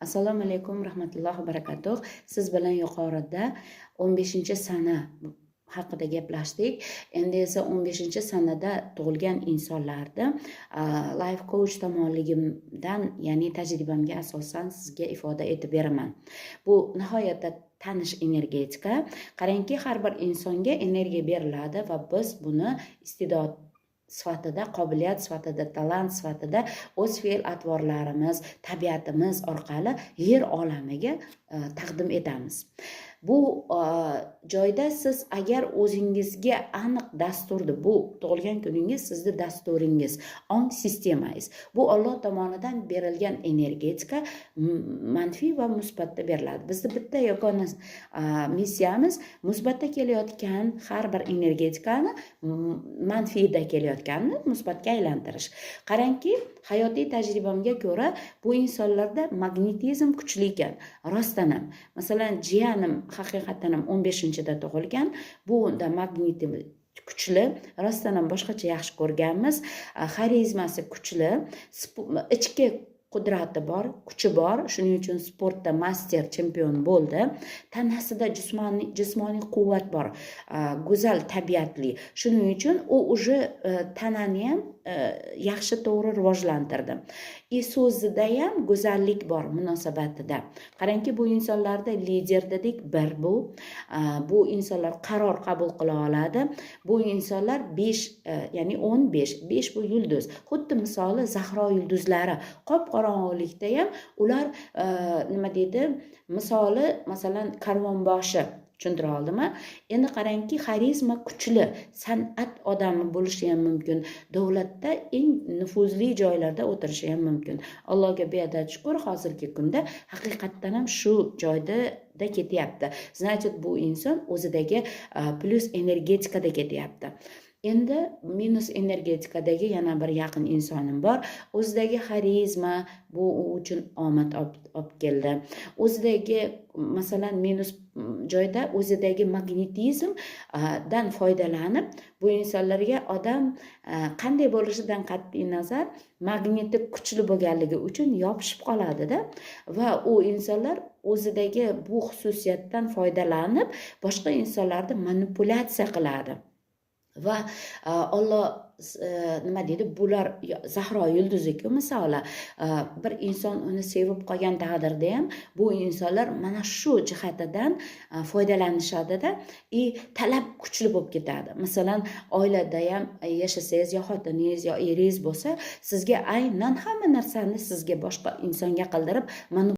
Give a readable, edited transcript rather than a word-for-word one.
Assalomu alaykum, rahmatullohi va barakatuh. Siz bilan yuqorida 15-sana haqida gaplashdik. Endi esa 15-sanada tug'ilgan insonlarni life coach tomonligimdan, ya'ni tajribamga asosan sizga ifoda etib beraman. Bu nihoyatda tanish energetika. Qarangki, har bir insonga energiya beriladi va biz buni iste'dod sifatida, qobiliyat sifatida, talant sifatida o'z fe'l-atvorlarimiz, tabiatimiz orqali yer olamiga taqdim etamiz. Bu joyda siz agar o'zingizga aniq dasturni, bu tug'ilgan kuningiz sizni dasturingiz, ong sistemangiz. Bu Alloh tomonidan berilgan energetika manfiy va musbatda beriladi. Bizning bitta yagona missiyamiz musbatda kelayotgan har bir energetikani manfiyda kelayotganini musbatga aylantirish. Qarangki, hayotiy tajribamga ko'ra bu insonlarda magnetizm kuchli ekan. Rostdan ham, masalan, jiyanim haqiqatan ham 15-da tug'ilgan. Bu unda magnetizm kuchli, rostdan ham boshqacha yaxshi ko'rganmiz. Xarizmasi kuchli, ichki qudrati bor, kuchi bor. Shuning uchun sportda master, chempion bo'ldi. Tanasida jismoniy quvvat bor, go'zal tabiatli. Shuning uchun u уже tanani ham yaxshi to'g'ri rivojlantirdi. So'zida ham go'zallik bor munosabatida. Qarangki, bu insonlarda lider dedik, bir bu insonlar qaror qabul qila oladi. Bu insonlar 5, ya'ni 15 bu yulduz. Xuddi misoli Zahro yulduzlari. Qop-qorong'ulikda ham ular nima deydi? Misoli, masalan, karvonboshi. Tushuntira oldimmi? Endi qarangki, xarizma kuchli, san'at odami bo'lishi ham mumkin. Davlatda eng nufuzli joylarda o'tirishi ham mumkin. Allohga beadad shukr, hozirgi kunda haqiqatdan ham shu joyda ketyapti. Значит, bu inson o'zidagi plus energetikada ketyapti. Endi minus energetikadagi yana bir yaqin insonim bor. O'zidagi xarizma bu uchun omad olib keldi. O'zidagi masalan minus joyda o'zidagi magnetizm dan foydalanib, bu insonlarga odam qanday bo'lishidan qat'iy nazar magneti kuchli bo'lganligi uchun yopishib qoladi-da, va u insonlar o'zidagi bu xususiyatdan foydalanib boshqa insonlarni manipulyatsiya qiladi. Va Alloh nima deydi, bular Zahro yulduzi-ku misoli, bir inson uni sevib qolgan taqdirda ham bu insonlar mana shu jihatidan foydalanishadi-da, talab kuchli bo'lib ketadi. Masalan, oilada ham yashasangiz, yo xotiningiz yo eringiz bo'lsa, sizga aynan hamma narsani sizga boshqa insonga qildirib